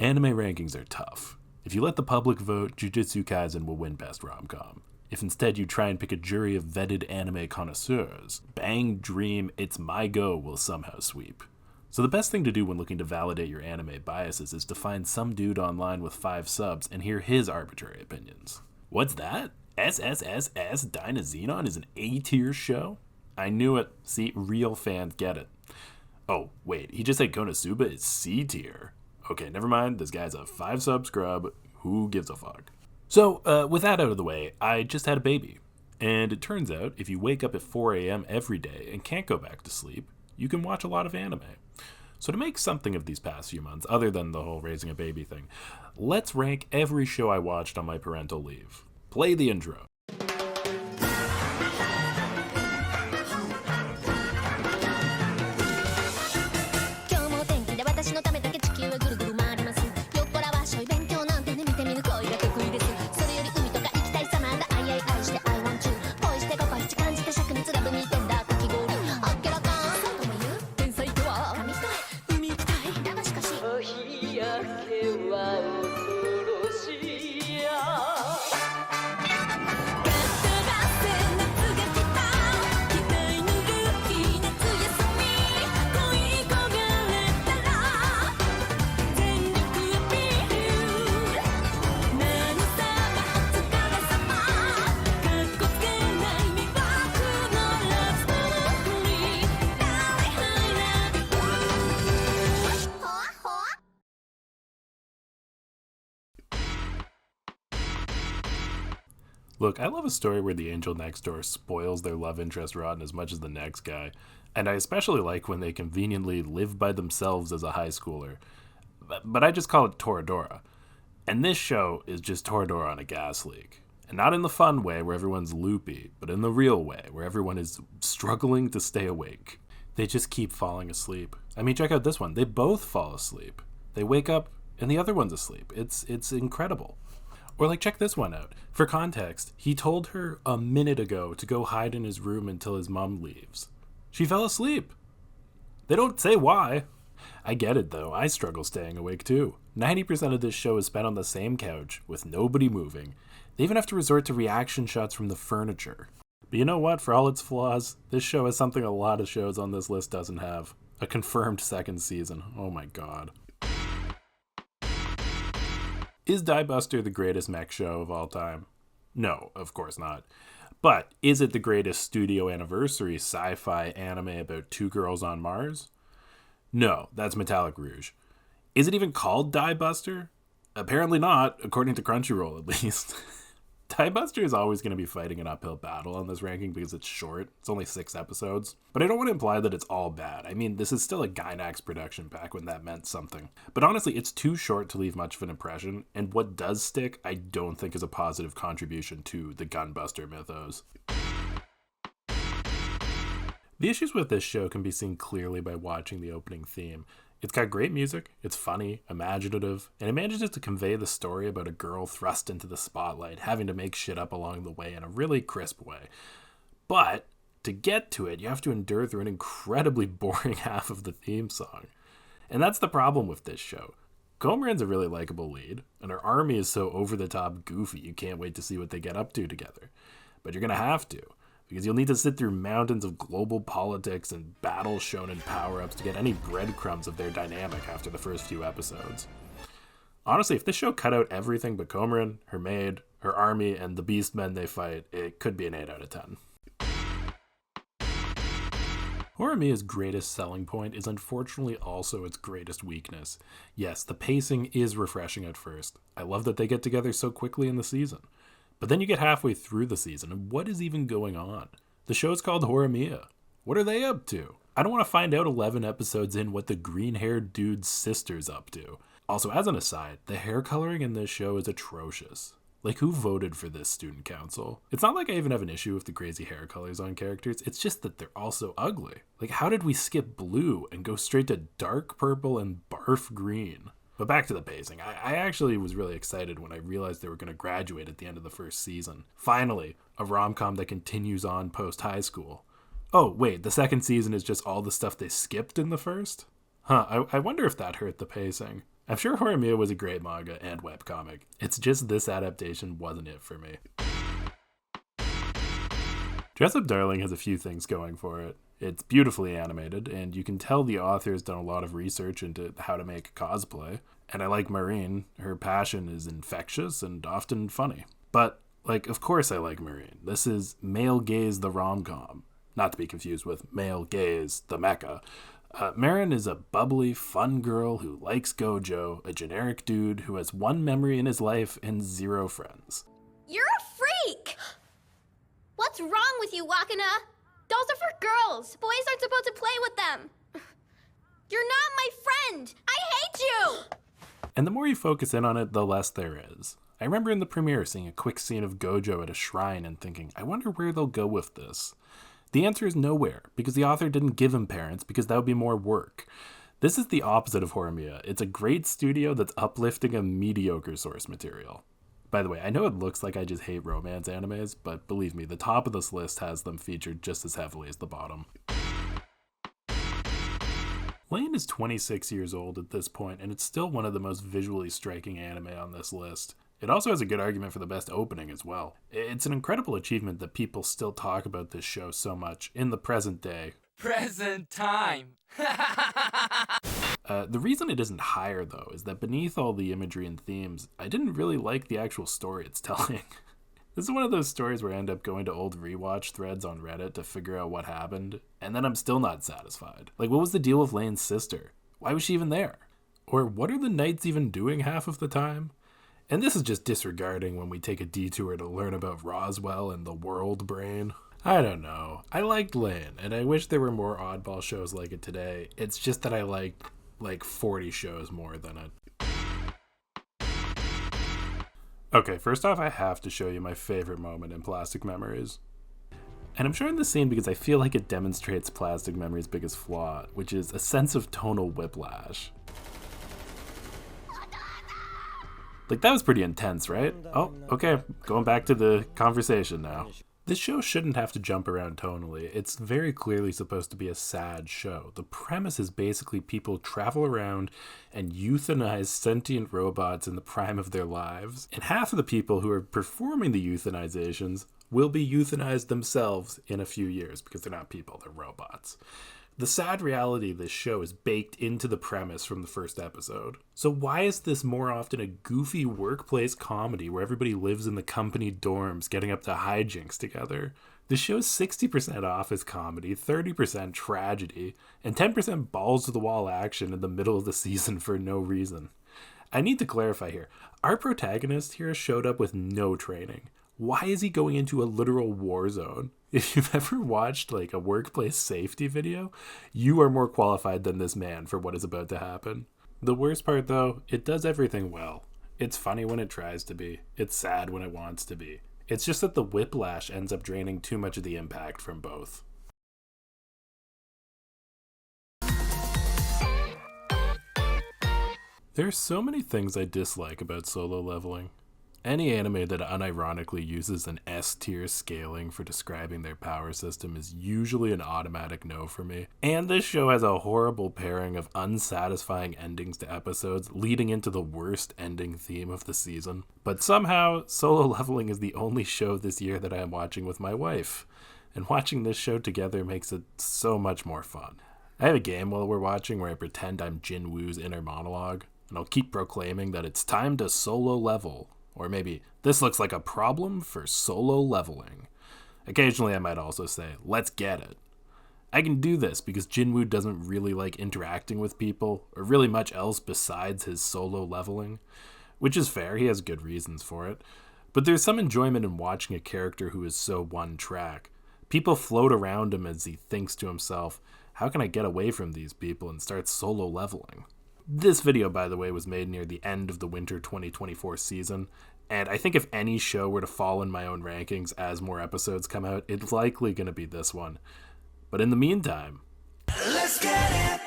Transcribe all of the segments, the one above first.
Anime rankings are tough. If you let the public vote, Jujutsu Kaisen will win Best Rom-Com. If instead you try and pick a jury of vetted anime connoisseurs, Bang Dream It's My Go will somehow sweep. So the best thing to do when looking to validate your anime biases is to find some dude online with 5 subs and hear his arbitrary opinions. What's that? SSSS Dyna Xenon is an A-tier show? I knew it. See, real fans get it. Oh, wait, he just said Konosuba is C-tier. Okay, never mind, this guy's a 5-sub scrub. Who gives a fuck? So, with that out of the way, I just had a baby. And it turns out, if you wake up at 4 a.m. every day and can't go back to sleep, you can watch a lot of anime. So to make something of these past few months, other than the whole raising a baby thing, let's rank every show I watched on my parental leave. Play the intro. Look, I love a story where the angel next door spoils their love interest rotten as much as the next guy, and I especially like when they conveniently live by themselves as a high schooler. But I just call it Toradora. And this show is just Toradora on a gas leak. And not in the fun way where everyone's loopy, but in the real way where everyone is struggling to stay awake. They just keep falling asleep. I mean, check out this one. They both fall asleep. They wake up and the other one's asleep. It's incredible. Or like, check this one out. For context, he told her a minute ago to go hide in his room until his mom leaves. She fell asleep. They don't say why. I get it though, I struggle staying awake too. 90% of this show is spent on the same couch, with nobody moving. They even have to resort to reaction shots from the furniture. But you know what, for all its flaws, this show has something a lot of shows on this list doesn't have. A confirmed second season. Oh my god. Is Diebuster the greatest mech show of all time? No, of course not. But is it the greatest studio anniversary sci-fi anime about 2 girls on Mars? No, that's Metallic Rouge. Is it even called Diebuster? Apparently not, according to Crunchyroll at least. Diebuster is always going to be fighting an uphill battle on this ranking because it's short. It's only 6 episodes. But I don't want to imply that it's all bad. I mean, this is still a Gainax production back when that meant something. But honestly, it's too short to leave much of an impression, and what does stick, I don't think is a positive contribution to the Gunbuster mythos. The issues with this show can be seen clearly by watching the opening theme. It's got great music, it's funny, imaginative, and it manages to convey the story about a girl thrust into the spotlight, having to make shit up along the way in a really crisp way. But to get to it, you have to endure through an incredibly boring half of the theme song. And that's the problem with this show. Komarin's a really likable lead, and her army is so over-the-top goofy you can't wait to see what they get up to together. But you're gonna have to, because you'll need to sit through mountains of global politics and battle shonen power-ups to get any breadcrumbs of their dynamic after the first few episodes. Honestly, if this show cut out everything but Komarin, her maid, her army, and the beastmen they fight, it could be an 8 out of 10. Horimiya's greatest selling point is unfortunately also its greatest weakness. Yes, the pacing is refreshing at first. I love that they get together so quickly in the season. But then you get halfway through the season, and what is even going on? The show's called Horimiya. What are they up to? I don't want to find out 11 episodes in what the green-haired dude's sister's up to. Also, as an aside, the hair coloring in this show is atrocious. Like, who voted for this student council? It's not like I even have an issue with the crazy hair colors on characters, it's just that they're all so ugly. Like, how did we skip blue and go straight to dark purple and barf green? But back to the pacing. I actually was really excited when I realized they were going to graduate at the end of the first season. Finally, a rom-com that continues on post-high school. Oh, wait, the second season is just all the stuff they skipped in the first? Huh, I wonder if that hurt the pacing. I'm sure Horimiya was a great manga and webcomic. It's just this adaptation wasn't it for me. Dress Up Darling has a few things going for it. It's beautifully animated, and you can tell the author has done a lot of research into how to make cosplay. And I like Marine. Her passion is infectious and often funny. But, of course I like Marine. This is Male Gaze the rom-com. Not to be confused with Male Gaze the mecha. Marin is a bubbly, fun girl who likes Gojo, a generic dude who has one memory in his life and 0 friends. You're a freak! What's wrong with you, Wakana? Dolls are for girls. Boys aren't supposed to play with them. You're not my friend. I hate you! And the more you focus in on it, the less there is. I remember in the premiere seeing a quick scene of Gojo at a shrine and thinking, I wonder where they'll go with this. The answer is nowhere, because the author didn't give him parents, because that would be more work. This is the opposite of Horimiya. It's a great studio that's uplifting a mediocre source material. By the way, I know it looks like I just hate romance animes, but believe me, the top of this list has them featured just as heavily as the bottom. Lain is 26 years old at this point, and it's still one of the most visually striking anime on this list. It also has a good argument for the best opening as well. It's an incredible achievement that people still talk about this show so much in the present day. Present time! The reason it isn't higher, though, is that beneath all the imagery and themes, I didn't really like the actual story it's telling. This is one of those stories where I end up going to old rewatch threads on Reddit to figure out what happened, and then I'm still not satisfied. What was the deal with Lane's sister? Why was she even there? Or what are the knights even doing half of the time? And this is just disregarding when we take a detour to learn about Roswell and the world brain. I don't know. I liked Lain, and I wish there were more oddball shows like it today. It's just that I liked 40 shows more than it. Okay, first off, I have to show you my favorite moment in Plastic Memories. And I'm showing this scene because I feel like it demonstrates Plastic Memories' biggest flaw, which is a sense of tonal whiplash. That was pretty intense, right? Oh, okay, going back to the conversation now. This show shouldn't have to jump around tonally. It's very clearly supposed to be a sad show. The premise is basically people travel around and euthanize sentient robots in the prime of their lives. And half of the people who are performing the euthanizations will be euthanized themselves in a few years because they're not people, they're robots. The sad reality of this show is baked into the premise from the first episode. So why is this more often a goofy workplace comedy where everybody lives in the company dorms getting up to hijinks together? The show's 60% office comedy, 30% tragedy, and 10% balls to the wall action in the middle of the season for no reason. I need to clarify here. Our protagonist here showed up with no training. Why is he going into a literal war zone? If you've ever watched a workplace safety video, you are more qualified than this man for what is about to happen. The worst part though, it does everything well. It's funny when it tries to be. It's sad when it wants to be. It's just that the whiplash ends up draining too much of the impact from both. There are so many things I dislike about Solo Leveling. Any anime that unironically uses an S-tier scaling for describing their power system is usually an automatic no for me. And this show has a horrible pairing of unsatisfying endings to episodes leading into the worst ending theme of the season. But somehow, Solo Leveling is the only show this year that I am watching with my wife. And watching this show together makes it so much more fun. I have a game while we're watching where I pretend I'm Jinwoo's inner monologue, and I'll keep proclaiming that it's time to solo level. Or maybe, this looks like a problem for solo leveling. Occasionally I might also say, let's get it. I can do this because Jinwoo doesn't really like interacting with people, or really much else besides his solo leveling. Which is fair, he has good reasons for it. But there's some enjoyment in watching a character who is so one track. People float around him as he thinks to himself, how can I get away from these people and start solo leveling? This video, by the way, was made near the end of the winter 2024 season, and I think if any show were to fall in my own rankings as more episodes come out, it's likely going to be this one. But in the meantime, let's get it!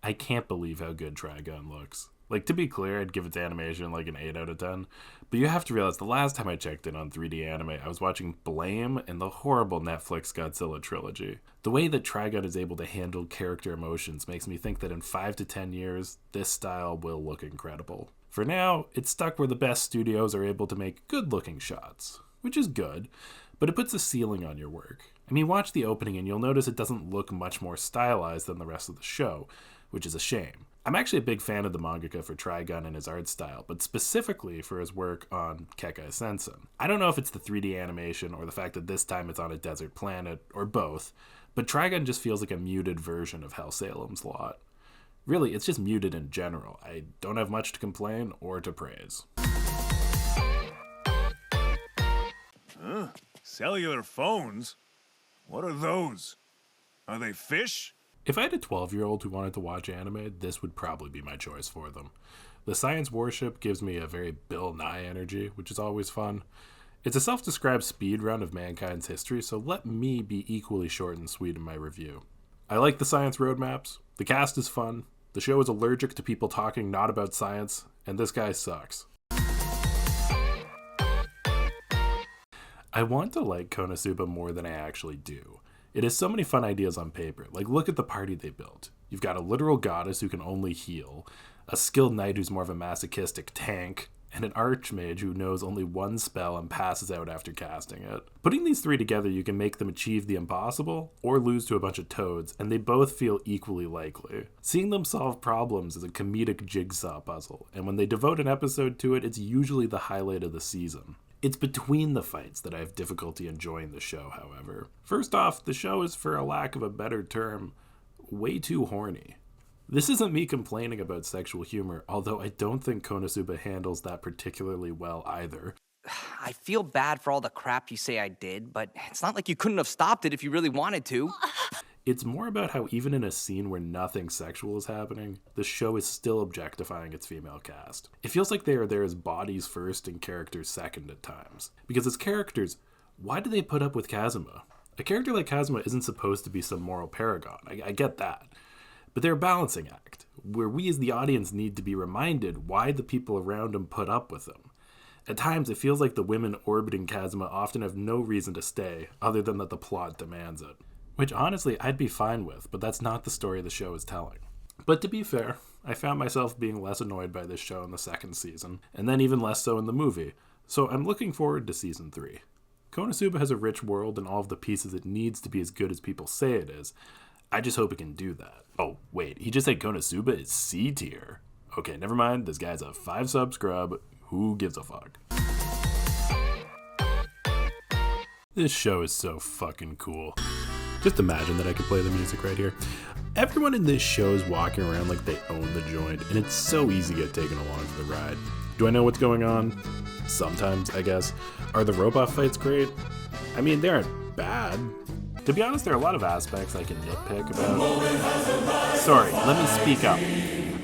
I can't believe how good Trigun looks. Like, to be clear, I'd give its animation like an 8 out of 10. But you have to realize the last time I checked in on 3D anime, I was watching Blame and the horrible Netflix Godzilla trilogy. The way that Trigun is able to handle character emotions makes me think that in 5 to 10 years, this style will look incredible. For now, it's stuck where the best studios are able to make good-looking shots, which is good, but it puts a ceiling on your work. I mean, watch the opening and you'll notice it doesn't look much more stylized than the rest of the show, which is a shame. I'm actually a big fan of the mangaka for Trigun and his art style, but specifically for his work on Kekkai Sensen. I don't know if it's the 3D animation or the fact that this time it's on a desert planet, or both, but Trigun just feels like a muted version of Hell Salem's Lot. Really, it's just muted in general. I don't have much to complain or to praise. Cellular phones? What are those? Are they fish? If I had a 12-year-old who wanted to watch anime, this would probably be my choice for them. The science warship gives me a very Bill Nye energy, which is always fun. It's a self-described speedrun of mankind's history, so let me be equally short and sweet in my review. I like the science roadmaps, the cast is fun, the show is allergic to people talking not about science, and this guy sucks. I want to like Konosuba more than I actually do. It has so many fun ideas on paper. Like, look at the party they built. You've got a literal goddess who can only heal, a skilled knight who's more of a masochistic tank, and an archmage who knows only one spell and passes out after casting it. Putting these three together, you can make them achieve the impossible or lose to a bunch of toads, and they both feel equally likely. Seeing them solve problems is a comedic jigsaw puzzle, and when they devote an episode to it, it's usually the highlight of the season. It's between the fights that I have difficulty enjoying the show, however. First off, the show is, for a lack of a better term, way too horny. This isn't me complaining about sexual humor, although I don't think Konosuba handles that particularly well either. I feel bad for all the crap you say I did, but it's not like you couldn't have stopped it if you really wanted to. It's more about how even in a scene where nothing sexual is happening, the show is still objectifying its female cast. It feels like they are there as bodies first and characters second at times. Because as characters, why do they put up with Kazuma? A character like Kazuma isn't supposed to be some moral paragon, I get that. But they're a balancing act, where we as the audience need to be reminded why the people around him put up with him. At times, it feels like the women orbiting Kazuma often have no reason to stay, other than that the plot demands it. Which, honestly, I'd be fine with, but that's not the story the show is telling. But to be fair, I found myself being less annoyed by this show in the second season, and then even less so in the movie, so I'm looking forward to season 3. Konosuba has a rich world and all of the pieces it needs to be as good as people say it is. I just hope it can do that. Oh, wait, he just said Konosuba is C tier. Okay, never mind, this guy's a 5-sub scrub. Who gives a fuck? This show is so fucking cool. Just imagine that I could play the music right here. Everyone in this show is walking around like they own the joint, and it's so easy to get taken along for the ride. Do I know what's going on? Sometimes, I guess. Are the robot fights great? I mean, they aren't bad. To be honest, there are a lot of aspects I can nitpick about. Sorry, let me speak up.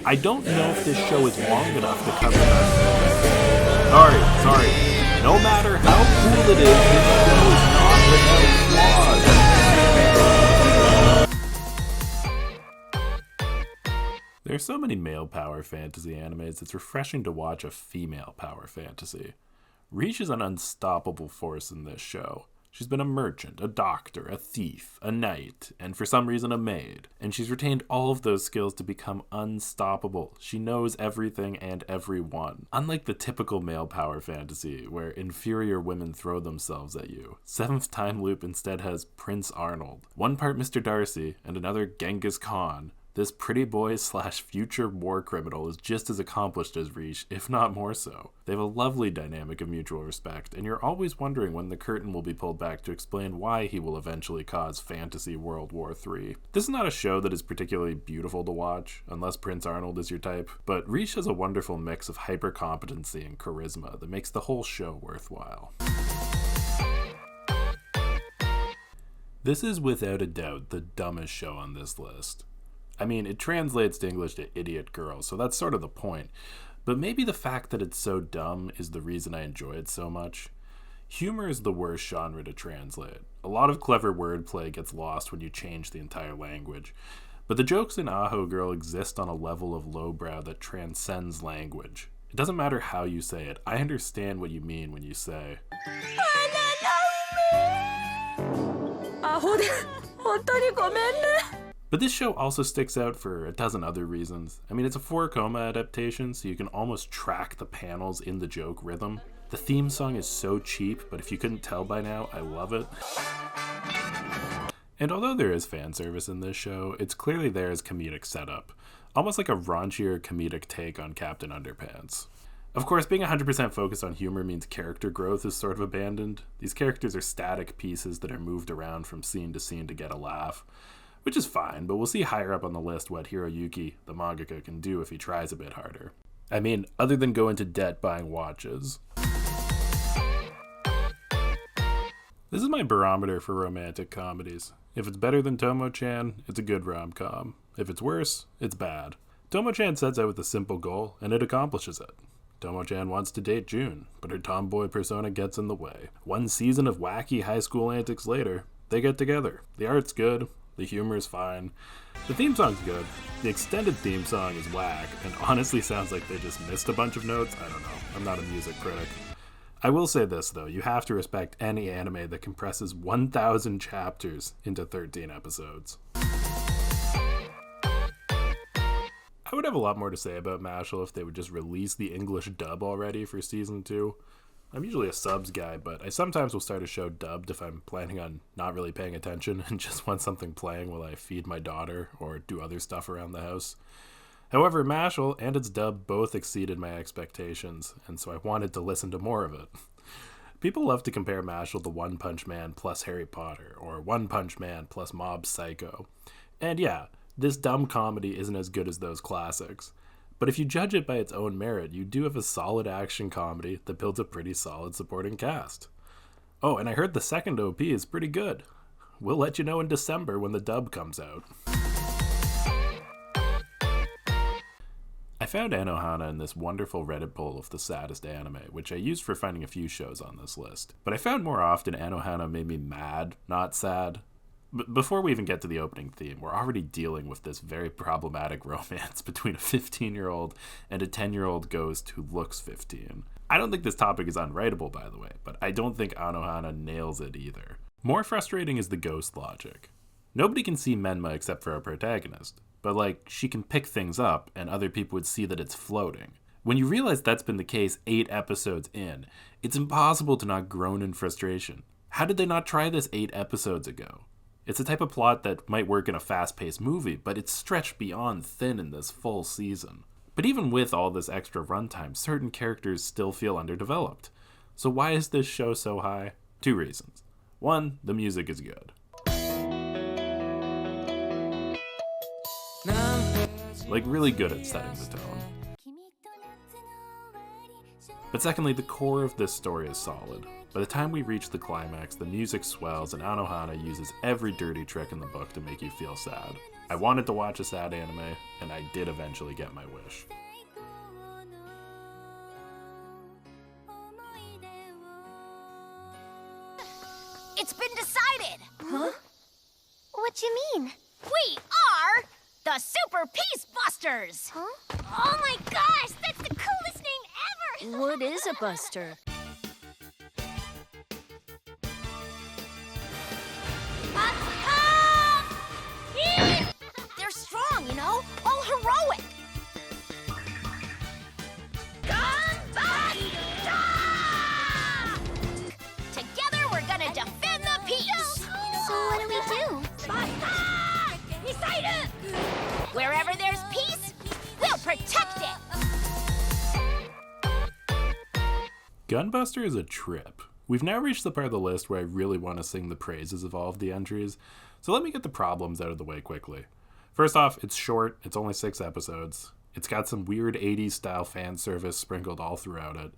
I don't know if this show is long enough to cover that. Sorry. No matter how cool it is, this show is not without flaws. There's so many male power fantasy animes, it's refreshing to watch a female power fantasy. Rouge is an unstoppable force in this show. She's been a merchant, a doctor, a thief, a knight, and for some reason a maid. And she's retained all of those skills to become unstoppable. She knows everything and everyone. Unlike the typical male power fantasy, where inferior women throw themselves at you, Seventh Time Loop instead has Prince Arnold. One part Mr. Darcy, and another Genghis Khan. This pretty boy / future war criminal is just as accomplished as Rouge, if not more so. They have a lovely dynamic of mutual respect, and you're always wondering when the curtain will be pulled back to explain why he will eventually cause fantasy World War III. This is not a show that is particularly beautiful to watch, unless Prince Arnold is your type, but Rouge has a wonderful mix of hyper-competency and charisma that makes the whole show worthwhile. This is without a doubt the dumbest show on this list. I mean, it translates to English to Idiot Girl, so that's sort of the point. But maybe the fact that it's so dumb is the reason I enjoy it so much. Humor is the worst genre to translate. A lot of clever wordplay gets lost when you change the entire language. But the jokes in Aho Girl exist on a level of lowbrow that transcends language. It doesn't matter how you say it. I understand what you mean when you say, but this show also sticks out for a dozen other reasons. I mean, it's a 4-coma adaptation, so you can almost track the panels in the joke rhythm. The theme song is so cheap, but if you couldn't tell by now, I love it. And although there is fan service in this show, it's clearly there as comedic setup, almost like a raunchier comedic take on Captain Underpants. Of course, being 100% focused on humor means character growth is sort of abandoned. These characters are static pieces that are moved around from scene to scene to get a laugh, which is fine, but we'll see higher up on the list what Hiroyuki, the mangaka, can do if he tries a bit harder. I mean, other than go into debt buying watches. This is my barometer for romantic comedies. If it's better than Tomo-chan, it's a good rom-com. If it's worse, it's bad. Tomo-chan sets out with a simple goal, and it accomplishes it. Tomo-chan wants to date June, but her tomboy persona gets in the way. One season of wacky high school antics later, they get together. The art's good, the humor is fine, the theme song's good, the extended theme song is whack, and honestly sounds like they just missed a bunch of notes. I don't know, I'm not a music critic. I will say this, though, you have to respect any anime that compresses 1,000 chapters into 13 episodes. I would have a lot more to say about Mashle if they would just release the English dub already for season 2. I'm usually a subs guy, but I sometimes will start a show dubbed if I'm planning on not really paying attention and just want something playing while I feed my daughter or do other stuff around the house. However, Mashle and its dub both exceeded my expectations, and so I wanted to listen to more of it. People love to compare Mashle to One Punch Man plus Harry Potter, or One Punch Man plus Mob Psycho. And yeah, this dumb comedy isn't as good as those classics. But if you judge it by its own merit, you do have a solid action comedy that builds a pretty solid supporting cast. Oh, and I heard the second OP is pretty good. We'll let you know in December when the dub comes out. I found Anohana in this wonderful Reddit poll of the saddest anime, which I used for finding a few shows on this list. But I found more often Anohana made me mad, not sad. Before we even get to the opening theme, we're already dealing with this very problematic romance between a 15-year-old and a 10-year-old ghost who looks 15. I don't think this topic is unwritable, by the way, but I don't think Anohana nails it either. More frustrating is the ghost logic. Nobody can see Menma except for our protagonist, but she can pick things up and other people would see that it's floating. When you realize that's been the case 8 episodes in, it's impossible to not groan in frustration. How did they not try this 8 episodes ago? It's a type of plot that might work in a fast-paced movie, but it's stretched beyond thin in this full season. But even with all this extra runtime, certain characters still feel underdeveloped. So why is this show so high? 2 reasons. 1, the music is good. Really good at setting the tone. But secondly, the core of this story is solid. By the time we reach the climax, the music swells and Anohana uses every dirty trick in the book to make you feel sad. I wanted to watch a sad anime, and I did eventually get my wish. It's been decided! Huh? What you mean? We are the Super Peace Busters! Huh? Oh my gosh, that's the coolest name ever! What is a buster? They're strong, you know? All heroic! Gunbuster! Together we're gonna defend the peace! So what do we do? Wherever there's peace, we'll protect it! Gunbuster is a trip. We've now reached the part of the list where I really want to sing the praises of all of the entries, so let me get the problems out of the way quickly. First off, it's short, it's only 6 episodes. It's got some weird 80s style fan service sprinkled all throughout it.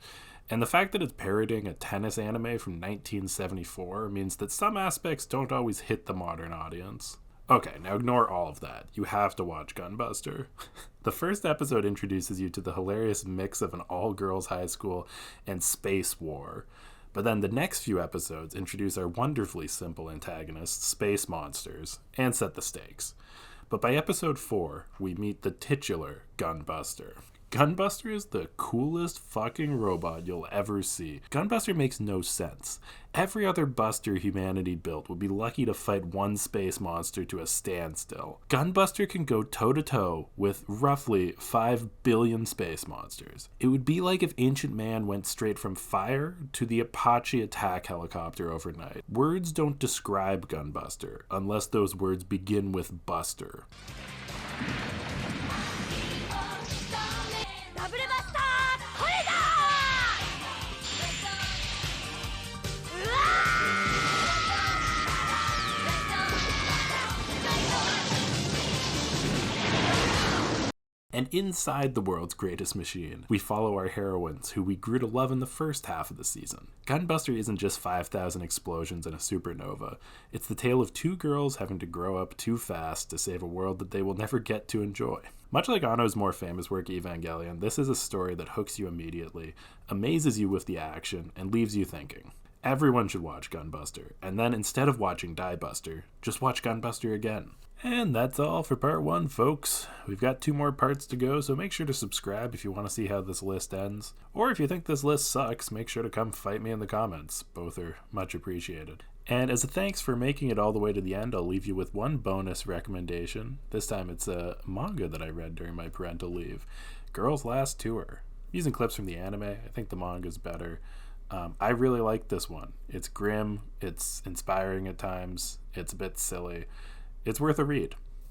And the fact that it's parodying a tennis anime from 1974 means that some aspects don't always hit the modern audience. Okay, now ignore all of that. You have to watch Gunbuster. The first episode introduces you to the hilarious mix of an all-girls high school and space war. But then the next few episodes introduce our wonderfully simple antagonists, space monsters, and set the stakes. But by episode 4, we meet the titular Gunbuster. Gunbuster is the coolest fucking robot you'll ever see. Gunbuster makes no sense. Every other buster humanity built would be lucky to fight one space monster to a standstill. Gunbuster can go toe-to-toe with roughly 5 billion space monsters. It would be like if Ancient Man went straight from fire to the Apache attack helicopter overnight. Words don't describe Gunbuster unless those words begin with Buster. And inside the world's greatest machine, we follow our heroines, who we grew to love in the first half of the season. Gunbuster isn't just 5,000 explosions and a supernova. It's the tale of 2 girls having to grow up too fast to save a world that they will never get to enjoy. Much like Anno's more famous work Evangelion, this is a story that hooks you immediately, amazes you with the action, and leaves you thinking. Everyone should watch Gunbuster, and then instead of watching Diebuster, just watch Gunbuster again. And that's all for part 1, folks. We've got 2 more parts to go, so make sure to subscribe if you want to see how this list ends. Or if you think this list sucks, make sure to come fight me in the comments. Both are much appreciated. And as a thanks for making it all the way to the end, I'll leave you with one bonus recommendation. This time it's a manga that I read during my parental leave. Girl's Last Tour. Using clips from the anime, I think the manga's better. I really like this one. It's grim, it's inspiring at times, it's a bit silly. It's worth a read.